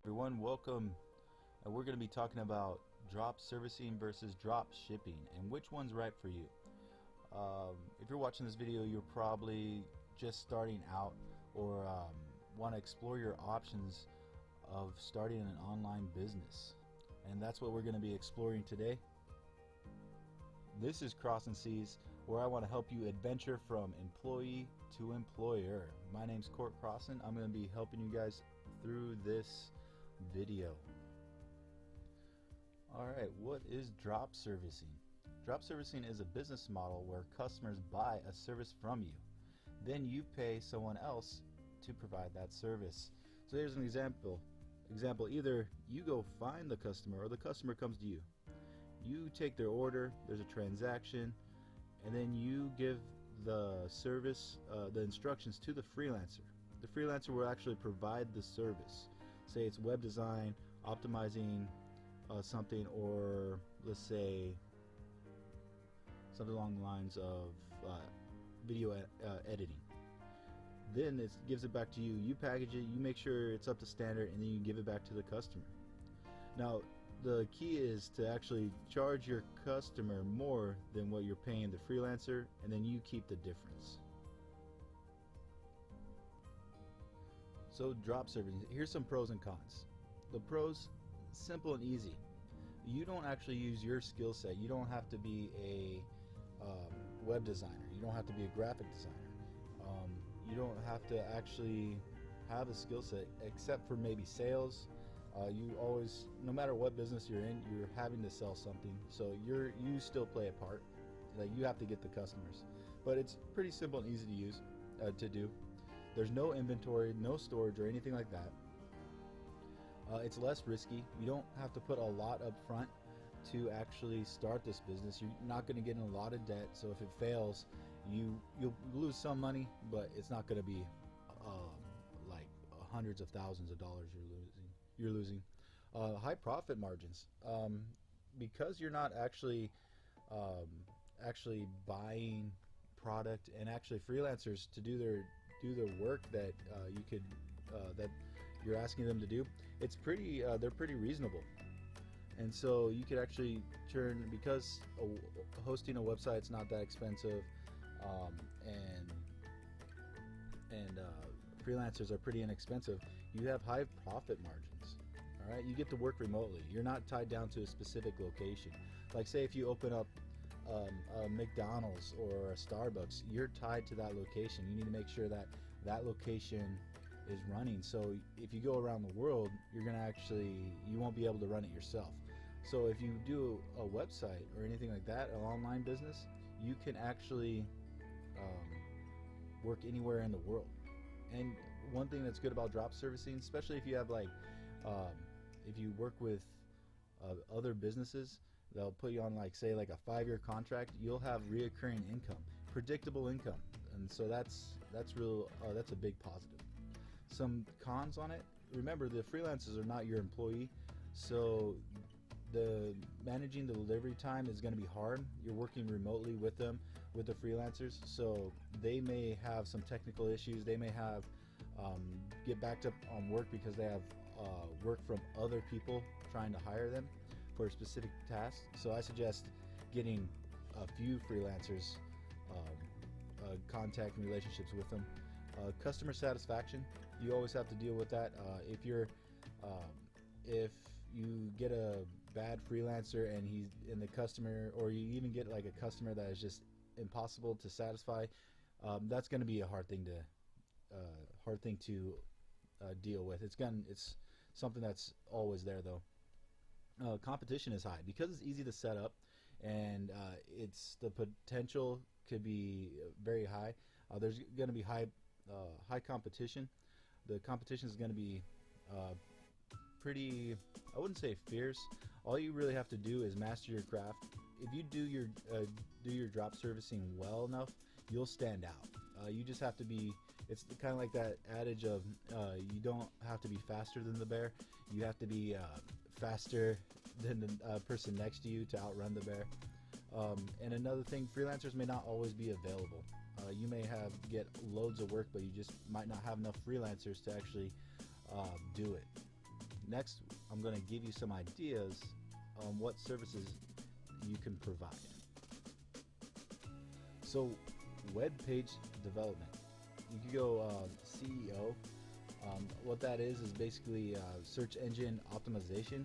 Everyone, welcome. We're going to be talking about drop servicing versus drop shipping and which one's right for you. If you're watching this video, you're probably just starting out or want to explore your options of starting an online business, and that's what we're going to be exploring today. This is Crossing Seas, where I want to help you adventure from employee to employer. My name's Court Crossan. I'm going to be helping you guys through this video. Alright, what is drop servicing? Drop servicing is a business model where customers buy a service from you. Then you pay someone else to provide that service. So here's an example. Either you go find the customer or the customer comes to you. You take their order, there's a transaction, and then you give the service, the instructions to the freelancer. The freelancer will actually provide the service. Say it's web design, optimizing something, or let's say something along the lines of video editing. Then it gives it back to you. You package it, you make sure it's up to standard, and then you give it back to the customer. Now, the key is to actually charge your customer more than what you're paying the freelancer, and then you keep the difference. So drop servicing, here's some pros and cons. The pros, simple and easy. You don't actually use your skill set. You don't have to be a web designer. You don't have to be a graphic designer. You don't have to actually have a skill set except for maybe sales. You always, no matter what business you're in, you're having to sell something. So you still play a part. Like, you have to get the customers. But it's pretty simple and easy to use, to do. There's no inventory, no storage, or anything like that. It's less risky. You don't have to put a lot up front to actually start this business. You're not going to get in a lot of debt, so if it fails, you'll lose some money, but it's not going to be like hundreds of thousands of dollars you're losing. High profit margins, because you're not actually buying product, and actually freelancers to do their work that that you're asking them to do. It's pretty they're pretty reasonable, and so you could actually turn, because hosting a website's not that expensive, and freelancers are pretty inexpensive. You have high profit margins. All right, you get to work remotely. You're not tied down to a specific location. Like, say if you open up a McDonald's or a Starbucks, you're tied to that location. You need to make sure that that location is running. So if you go around the world, you won't be able to run it yourself. So if you do a website or anything like that, an online business, you can actually work anywhere in the world. And one thing that's good about drop servicing, especially if you have if you work with other businesses, they'll put you on like a 5-year contract. You'll have reoccurring income, predictable income, and so that's a big positive. Some cons on it: remember, the freelancers are not your employee, so the managing the delivery time is going to be hard. You're working remotely with them, with the freelancers, so they may have some technical issues. They may have get backed up on work because they have work from other people trying to hire them for a specific task. So I suggest getting a few freelancers, contacting relationships with them. Customer satisfaction, you always have to deal with that. If you get a bad freelancer and the customer, or you even get like a customer that is just impossible to satisfy, that's going to be a hard thing to deal with. It's something that's always there, though. Competition is high because it's easy to set up, and the potential could be very high. There's going to be high competition. The competition is going to be pretty, I wouldn't say fierce. All you really have to do is master your craft. If you do your drop servicing well enough, you'll stand out. You just have to be, it's kind of like that adage of you don't have to be faster than the bear. You have to be faster than the person next to you to outrun the bear. And another thing, freelancers may not always be available. You may get loads of work, but you just might not have enough freelancers to actually do it. Next, I'm going to give you some ideas on what services you can provide. So, web page development. You can go CEO. What that is basically search engine optimization.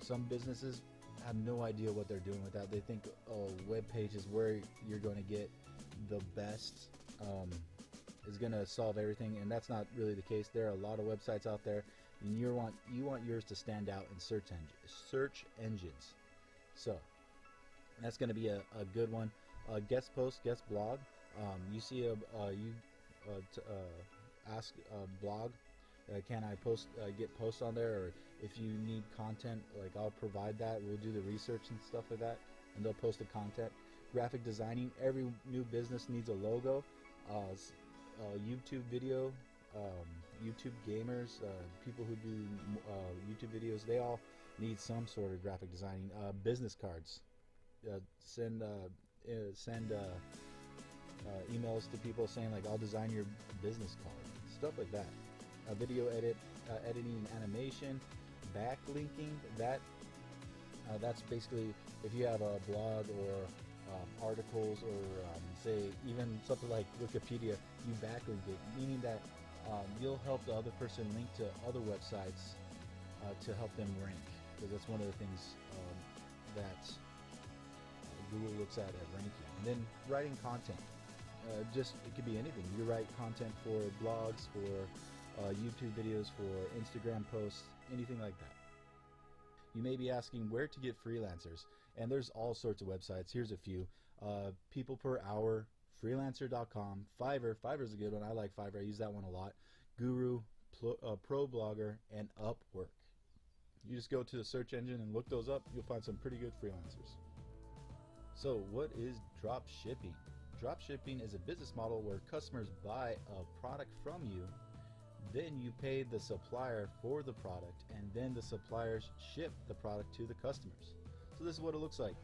Some businesses have no idea what they're doing with that. They think, oh, web page is where you're going to get the best, is going to solve everything, and that's not really the case. There are a lot of websites out there, and you want yours to stand out in search engines. So that's going to be a good one. Guest post, guest blog. You see ask a blog, can I get posts on there, or if you need content, like I'll provide that. We'll do the research and stuff like that, and they'll post the content. Graphic designing. Every new business needs a logo. YouTube video, YouTube gamers, people who do YouTube videos, they all need some sort of graphic designing. Business cards. Send emails to people saying, like, I'll design your business card, stuff like that. Video editing and animation, backlinking. That's basically if you have a blog or articles, or say even something like Wikipedia, you backlink it, meaning that you'll help the other person link to other websites to help them rank, because that's one of the things that Google looks at ranking. And then writing content. It could be anything. You write content for blogs, for YouTube videos, for Instagram posts, anything like that. You may be asking where to get freelancers, and there's all sorts of websites. Here's a few. People Per Hour, Freelancer.com, Fiverr. Fiverr's a good one. I like Fiverr. I use that one a lot. Guru, Pro Blogger, and Upwork. You just go to the search engine and look those up. You'll find some pretty good freelancers. So what is drop shipping? Drop shipping is a business model where customers buy a product from you, then you pay the supplier for the product, and then the suppliers ship the product to the customers. So this is what it looks like.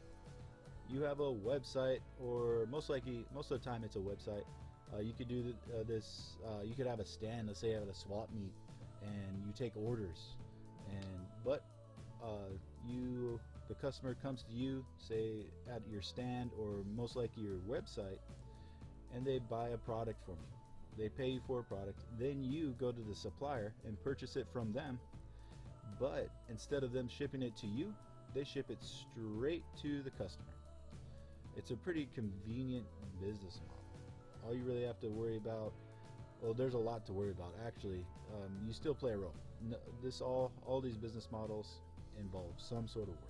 You have a website, or most of the time it's a website. You could do this. You could have a stand. Let's say you have a swap meet, and you take orders, but the customer comes to you, say at your stand or most likely your website, and they buy a product from you. They pay you for a product. Then you go to the supplier and purchase it from them. But instead of them shipping it to you, they ship it straight to the customer. It's a pretty convenient business model. All you really have to worry about, well, there's a lot to worry about actually. You still play a role. All these business models involve some sort of work.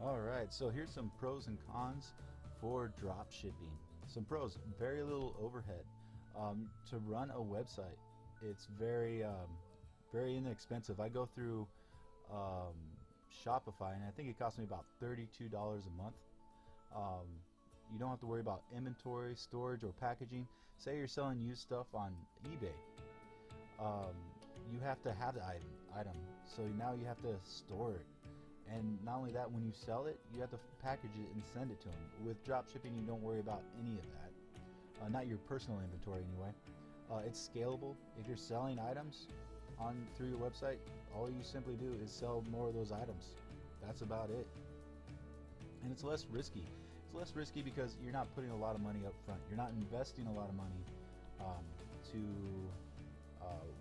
All right, so here's some pros and cons for drop shipping. Some pros: very little overhead. To run a website, it's very inexpensive. I go through Shopify, and I think it costs me about $32 a month. You don't have to worry about inventory, storage, or packaging. Say you're selling used stuff on eBay. You have to have the item, so now you have to store it. And not only that, when you sell it, you have to package it and send it to them. With drop shipping, you don't worry about any of that. Not your personal inventory anyway. It's scalable. If you're selling items through your website, all you simply do is sell more of those items. That's about it. And it's less risky. It's less risky because you're not putting a lot of money up front. You're not investing a lot of money to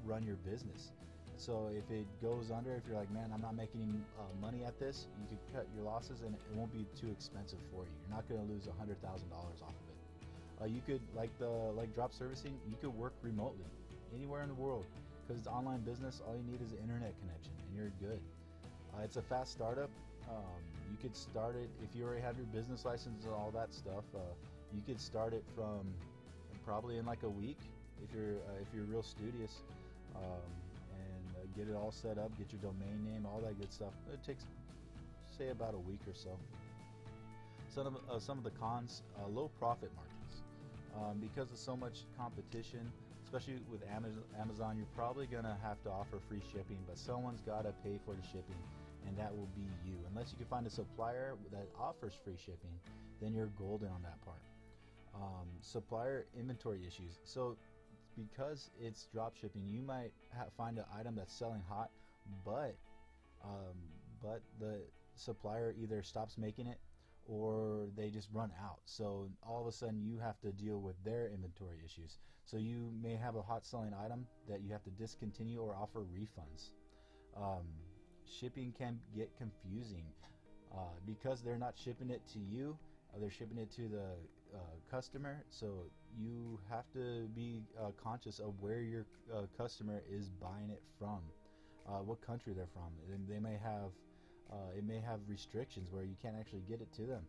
run your business. So if it goes under, if you're like, man, I'm not making money at this, you could cut your losses and it won't be too expensive for you. You're not going to lose $100,000 off of it. You could, like drop servicing, you could work remotely anywhere in the world, because it's online business. All you need is an internet connection and you're good. It's a fast startup. You could start it if you already have your business license and all that stuff. You could start it from probably in like a week if you're real studious, and get it all set up, get your domain name, all that good stuff. It takes, say, about a week or so. Some of the cons: low profit margins. Because of so much competition, especially with Amazon, you're probably going to have to offer free shipping, but someone's got to pay for the shipping, and that will be you. Unless you can find a supplier that offers free shipping, then you're golden on that part. Supplier inventory issues. So because it's drop shipping, you might find an item that's selling hot but um, but the supplier either stops making it or they just run out. So all of a sudden you have to deal with their inventory issues. So you may have a hot selling item that you have to discontinue or offer refunds. Um, Shipping can get confusing because they're not shipping it to you, they're shipping it to the customer. So you have to be conscious of where your customer is buying it from, what country they're from. And they may have it may have restrictions where you can't actually get it to them.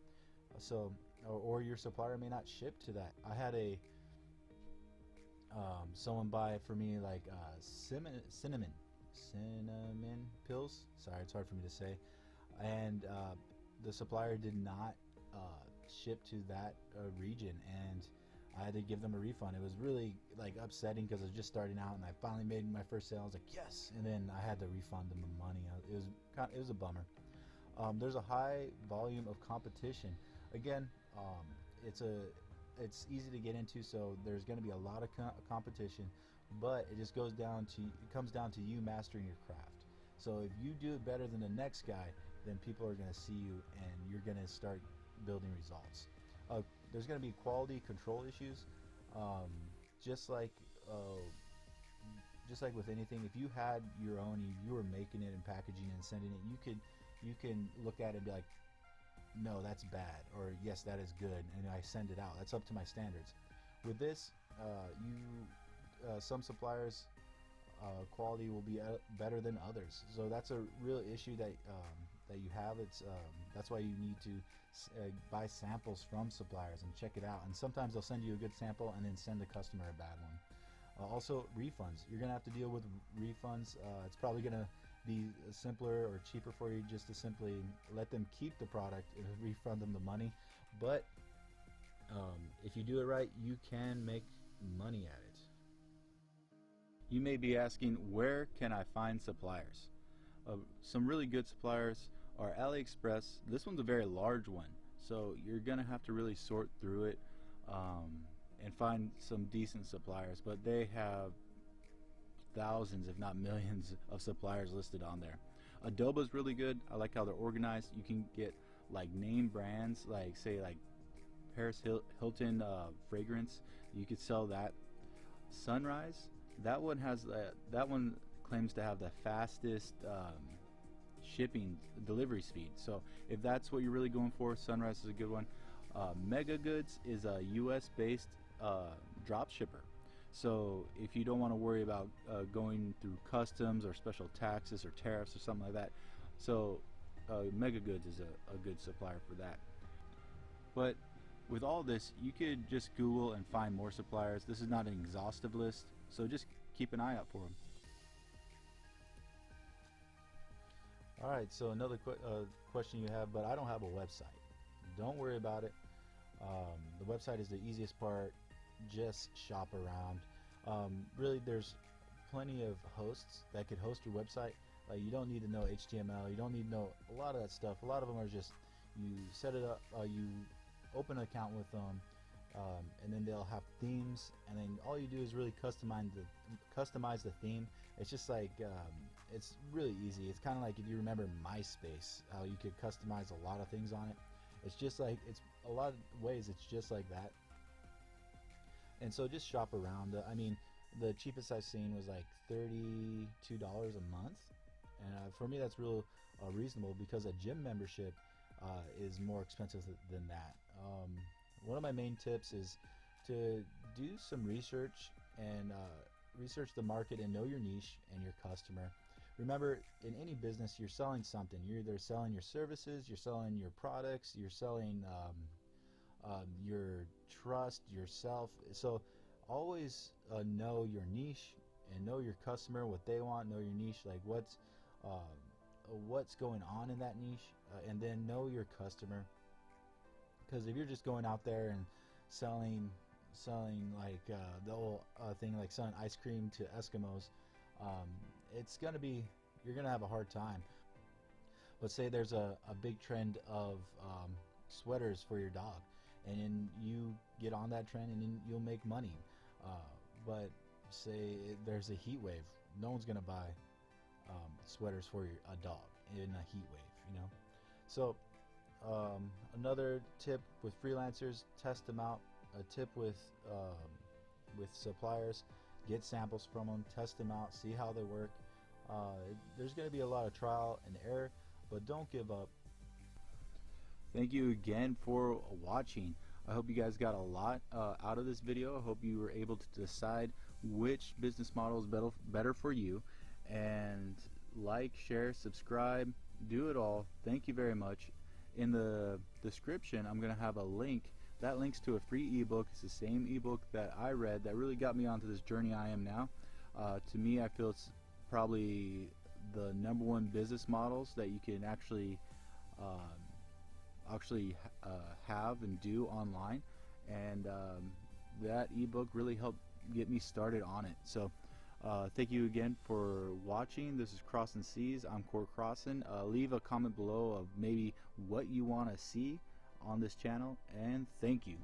So, or your supplier may not ship to that. I had a someone buy for me like cinnamon pills. Sorry, it's hard for me to say. And the supplier did not ship to that region, and I had to give them a refund. It was really like upsetting because I was just starting out, and I finally made my first sale. I was like, yes, and then I had to refund them the money. It was a bummer. There's a high volume of competition. Again, it's easy to get into, so there's going to be a lot of competition, but it just comes down to you mastering your craft. So if you do it better than the next guy, then people are going to see you, and you're going to start building results. There's going to be quality control issues, um, just like with anything. If you had your own, you were making it and packaging and sending it, you can look at it and be like, no, that's bad, or yes, that is good, and I send it out. That's up to my standards. With this, some suppliers quality will be better than others, so that's a real issue that you have. That's why you need to buy samples from suppliers and check it out. And sometimes they'll send you a good sample and then send the customer a bad one. Also, refunds. You're gonna have to deal with refunds. It's probably gonna be simpler or cheaper for you just to simply let them keep the product and refund them the money. But if you do it right, you can make money at it. You may be asking, where can I find suppliers? Some really good suppliers are AliExpress. This one's a very large one, so you're gonna have to really sort through it and find some decent suppliers, but they have thousands if not millions of suppliers listed on there. Adobe's really good. I like how they're organized. You can get like name brands, like say like Paris Hilton fragrance. You could sell that. Sunrise, that one claims to have the fastest shipping delivery speed. So if that's what you're really going for, Sunrise is a good one. Mega Goods is a US based drop shipper. So if you don't want to worry about going through customs or special taxes or tariffs or something like that, so Mega Goods is a good supplier for that. But with all this, you could just Google and find more suppliers. This is not an exhaustive list, so just keep an eye out for them. All right, so another question you have, but I don't have a website. Don't worry about it. The website is the easiest part. Just shop around. Really, there's plenty of hosts that could host your website. You don't need to know HTML. You don't need to know a lot of that stuff. A lot of them are just, you set it up, you open an account with them, and then they'll have themes, and then all you do is really customize the theme. It's just like, it's really easy. It's kind of like if you remember MySpace, how you could customize a lot of things on it. It's just like, it's a lot of ways, it's just like that. And so just shop around. I mean, the cheapest I've seen was like $32 a month. And for me, that's real reasonable, because a gym membership is more expensive than that. One of my main tips is to do some research and research the market and know your niche and your customer. Remember, in any business, you're selling something. You're either selling your services, you're selling your products, you're selling your trust, yourself. So always know your niche and know your customer, what they want. Know your niche, like what's going on in that niche, and then know your customer. Because if you're just going out there and selling like the whole thing, like selling ice cream to Eskimos, you're gonna have a hard time. But say there's a big trend of sweaters for your dog, and then you get on that trend, and then you'll make money. But say there's a heat wave, no one's gonna buy sweaters for a dog in a heat wave, you know. So another tip with freelancers: test them out. A tip with suppliers: get samples from them, test them out, see how they work. There's going to be a lot of trial and error, but don't give up. Thank you again for watching. I hope you guys got a lot out of this video. I hope you were able to decide which business model is better for you. And like, share, subscribe, do it all. Thank you very much. In the description, I'm going to have a link. That links to a free ebook. It's the same ebook that I read that really got me onto this journey I am now. To me, I feel it's probably the #1 business models that you can actually have and do online, and that ebook really helped get me started on it. So thank you again for watching. This is Crossing Seas. I'm Core Crossin. Leave a comment below of maybe what you want to see on this channel, and thank you.